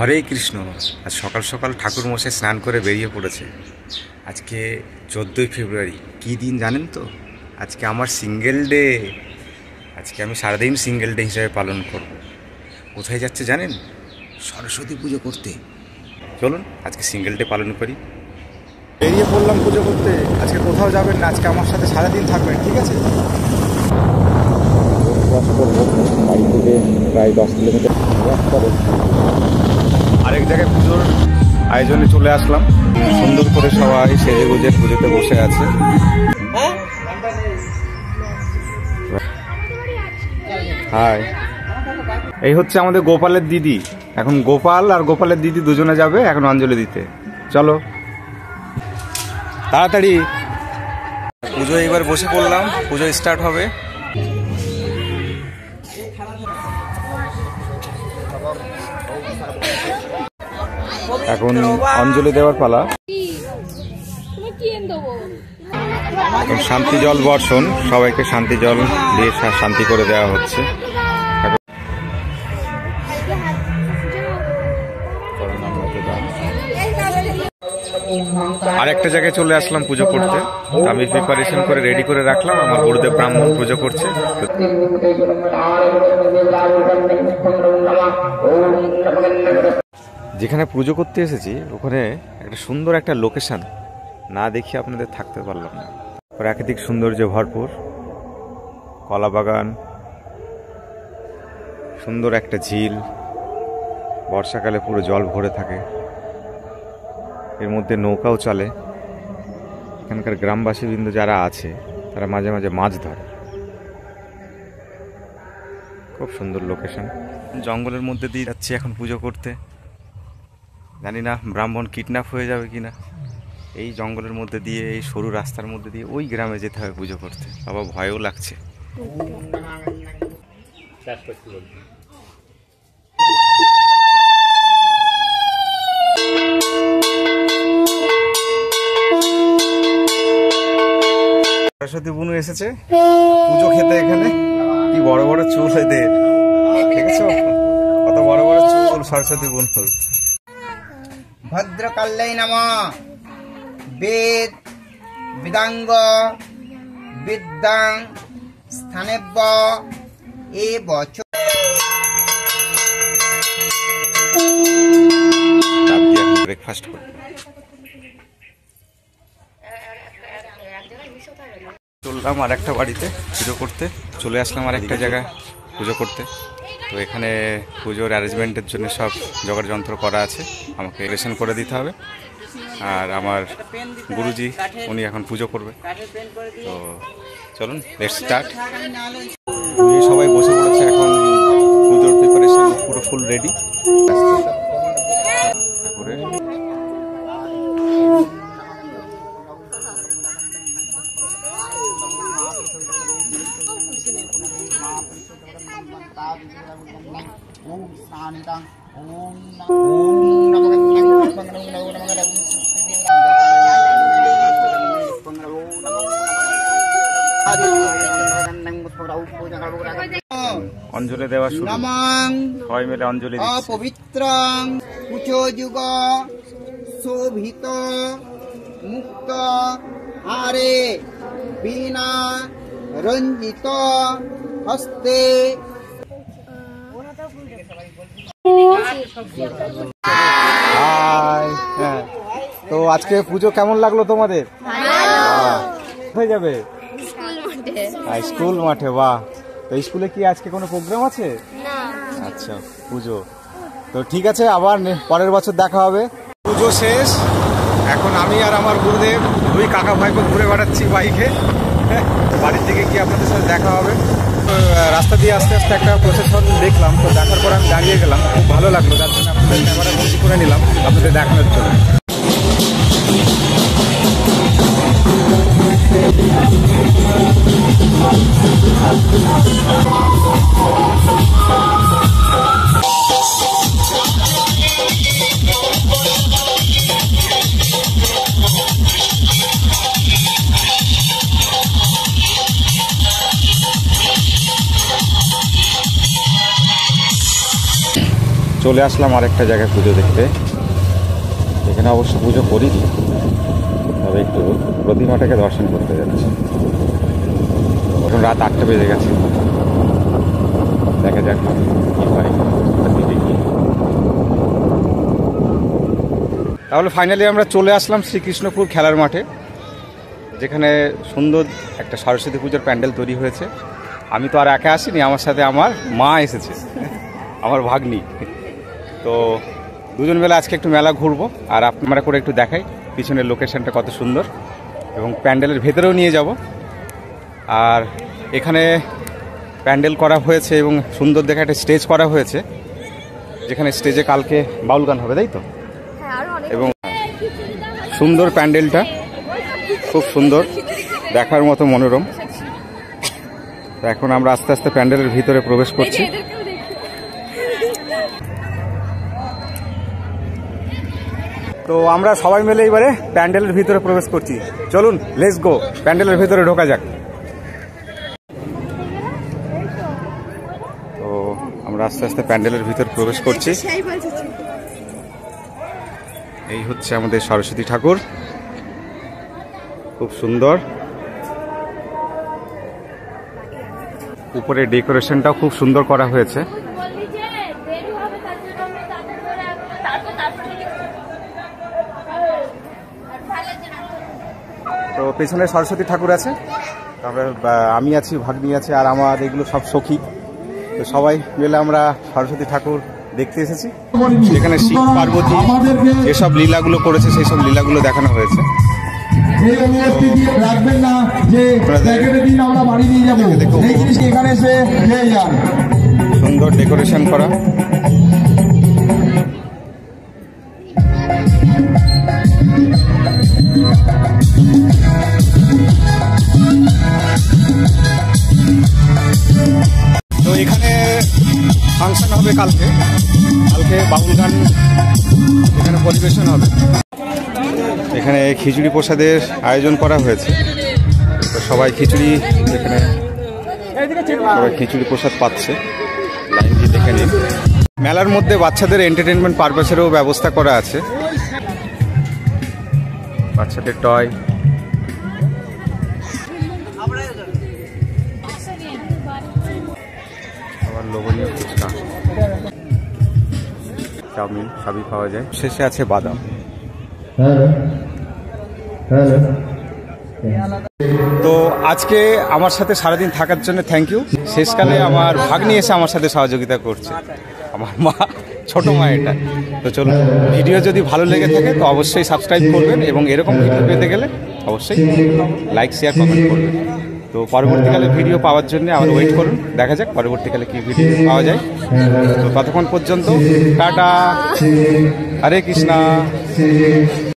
হরে কৃষ্ণ। আজ সকাল সকাল ঠাকুর মশাই স্নান করে বেরিয়ে পড়েছে। আজকে 14ই ফেব্রুয়ারি। কী দিন জানেন তো? আজকে আমার সিঙ্গেল ডে। আজকে আমি সারাদিন সিঙ্গেল ডে হিসাবে পালন করব। কোথায় যাচ্ছে জানেন? সরস্বতী পুজো করতে। চলুন আজকে সিঙ্গেল ডে পালন করি। বেরিয়ে পড়লাম পুজো করতে। আজকে কোথাও যাবেন না, আজকে আমার সাথে সারাদিন থাকবেন, ঠিক আছে? বাড়ি থেকে প্রায় 10 কিলোমিটার আরেক জায়গায় পুজোর আয়োজনে চলে আসলাম। সুন্দর করে সবাই সেজে গুজে পুজোতে বসে আছে। হাই, এই হচ্ছে আমাদের গোপালের দিদি। এখন গোপাল আর গোপালের দিদি দুজনে যাবে এখন অঞ্জলি দিতে। চলো তাড়াতাড়ি। পুজো এবার বসে পড়লাম, পুজো স্টার্ট হবে। এখন অঞ্জলি দেওয়ার পালা। শান্তি জল বর্ষণ, সবাইকে শান্তি জল দিয়ে শান্তি করে দেওয়া হচ্ছে। আরেকটা জায়গায় চলে আসলাম পুজো করতে। আমি প্রিপারেশন করে রেডি করে রাখলাম। আমার গুরুদেব ব্রাহ্মণ পুজো করছে। যেখানে পুজো করতে এসেছি ওখানে একটা সুন্দর একটা লোকেশন না দেখে আপনাদের থাকতে পারলাম না। প্রাকৃতিক সৌন্দর্যে ভরপুর, কলা বাগান, সুন্দর একটা ঝিল, বর্ষাকালে পুরো জল ভরে থাকে, এর মধ্যে নৌকাও চলে। এখানকার গ্রামবাসীবৃন্দ যারা আছে তারা মাঝে মাঝে মাছ ধরে। খুব সুন্দর লোকেশন। জঙ্গলের মধ্যে দিয়ে যাচ্ছি এখন পুজো করতে। জানি না ব্রাহ্মণ কিডন্যাপ হয়ে যাবে কিনা। এই জঙ্গলের মধ্যে দিয়ে, এই সরু রাস্তার মধ্যে দিয়ে ওই গ্রামে যেতে হবে পুজো করতে। বাবা ভয়ও লাগছে। সরস্বতী বুনু এসেছে পুজো খেতে। এখানে কি বড় বড় চুল এদের, দেখেছো? কত বড় বড় চুল সরস্বতী বুনুর। ভদ্রকাল্যায় নমঃ। বেদ বেদাঙ্গ বিদ্যাং স্থানেব্য এ বছর। ব্রেকফাস্ট করি। চললাম আর একটা বাড়িতে পুজো করতে। চলে আসলাম আর একটা জায়গায় পুজো করতে। তো এখানে পুজোর অ্যারেঞ্জমেন্টের জন্য সব জোগাড় যন্ত্র করা আছে, আমাকে রেশন করে দিতে হবে। আর আমার গুরুজি উনি এখন পুজো করবে। তো চলুন লেটস স্টার্ট। সবাই বসে পড়েছে এখন, পুজোর প্রিপারেশন পুরো ফুল রেডি। অঞ্জলি দেওয়া শুরু। সবাই মিলে অঞ্জলি দিচ্ছে। পবিত্রং কুচো যুগ শোভিত মুক্ত হারে বীণা রঞ্জিত হস্তে। হ্যাঁ, তো আজকে পুজো কেমন লাগলো তোমাদের? কোথায় যাবে? স্কুল মাঠে। বাহ। তো স্কুলে কি আজকে কোনো প্রোগ্রাম আছে? আচ্ছা, পুজো। তো ঠিক আছে, আবার পরের বছর দেখা হবে। পুজো শেষ। এখন আমি আর আমার গুরুদেব দুই কাকা ভাইকে ঘুরে বেড়াচ্ছি বাইকে। বাড়ির দিকে গিয়ে আপনাদের সাথে দেখা হবে। রাস্তা দিয়ে আস্তে আস্তে একটা প্রসেশন দেখলাম। তো দেখার পর আমি দাঁড়িয়ে গেলাম, খুব ভালো লাগলো। যার জন্য আপনাদের ক্যামেরা বন্দি করে নিলাম আপনাদের দেখানোর জন্য। চলে আসলাম আরেকটা জায়গায় পুজো দেখতে। এখানে অবশ্য পুজো করিনি, তবে একটু প্রতিমাটাকে দর্শন করতে যাচ্ছি। এখন রাত 8টা বেজে গেছে, দেখা যাক কি হয়। তাহলে ফাইনালি আমরা চলে আসলাম শ্রীকৃষ্ণপুর খেলার মাঠে, যেখানে সুন্দর একটা সরস্বতী পুজোর প্যান্ডেল তৈরি হয়েছে। আমি তো আর একা আসিনি, আমার সাথে আমার মা এসেছে, আমার ভাগ্নি। তো দুজন মিলে আজকে একটু মেলা ঘুরবো, আর আপনারা করে একটু দেখাই পিছনের লোকেশনটা কত সুন্দর, এবং প্যান্ডেলের ভেতরেও নিয়ে যাব। আর এখানে প্যান্ডেল করা হয়েছে এবং সুন্দর দেখে একটা স্টেজ করা হয়েছে, যেখানে স্টেজে কালকে বাউল গান হবে, তাই তো? এবং সুন্দর প্যান্ডেলটা, খুব সুন্দর, দেখার মতো মনোরম। এখন আমরা আস্তে আস্তে প্যান্ডেলের ভিতরে প্রবেশ করছি। তো আমরা সবাই মিলে এবারে প্যান্ডেলের ভিতরে প্রবেশ করছি। চলুন, লেটস গো, প্যান্ডেলের ভিতরে ঢোকা যাক। তো আমরা আস্তে আস্তে প্যান্ডেলের ভিতরে প্রবেশ করছি। এই হচ্ছে আমাদের সরস্বতী ঠাকুর, খুব সুন্দর। উপরে ডেকোরেশনটাও খুব সুন্দর করা হয়েছে। তো পেছনে সরস্বতী ঠাকুর আছে, তারপরে আমি আছি, ভাগ্নি আছে, আর আমার এগুলো সব সখী। তো সবাই মিলে আমরা সরস্বতী ঠাকুর দেখতে এসেছি, যেখানে শিব পার্বতী যেসব লীলাগুলো করেছে সেই সব লীলাগুলো দেখানো হয়েছে। সুন্দর ডেকোরেশন করা। তো এখানে ফাংশন হবে কালকে বাউল গান এখানে পরিবেশন হবে। এখানে খিচুড়ি প্রসাদের আয়োজন করা হয়েছে, তো সবাই খিচুড়ি এখানে সবাই খিচুড়ি প্রসাদ পাচ্ছে, লাইন দিয়ে দেখে নিন। মেলার মধ্যে বাচ্চাদের এন্টারটেনমেন্ট পারপাসেরও ব্যবস্থা করা আছে, বাচ্চাদের টয়। আবার লোভনীয় ফুচকা, চাউমিন সবই পাওয়া যায়। শেষে আছে বাদাম। তো আজকে আমার সাথে সারাদিন থাকার জন্য থ্যাংক ইউ। শেষকালে আমার ভাগ্নি এসে আমার সাথে সহযোগিতা করছে, আমার মা, ছোট মা এটা। তো চলুন, ভিডিও যদি ভালো লেগে থাকে তো অবশ্যই সাবস্ক্রাইব করবেন, এবং এরকম ভিডিও পেতে গেলে অবশ্যই লাইক, শেয়ার, কমেন্ট করবেন। তো পরবর্তীকালে ভিডিও পাওয়ার জন্য আবার ওয়েট করুন, দেখা যাক পরবর্তীকালে কি ভিডিও পাওয়া যায়। তো ততক্ষণ পর্যন্ত টাটা, হরে কৃষ্ণা।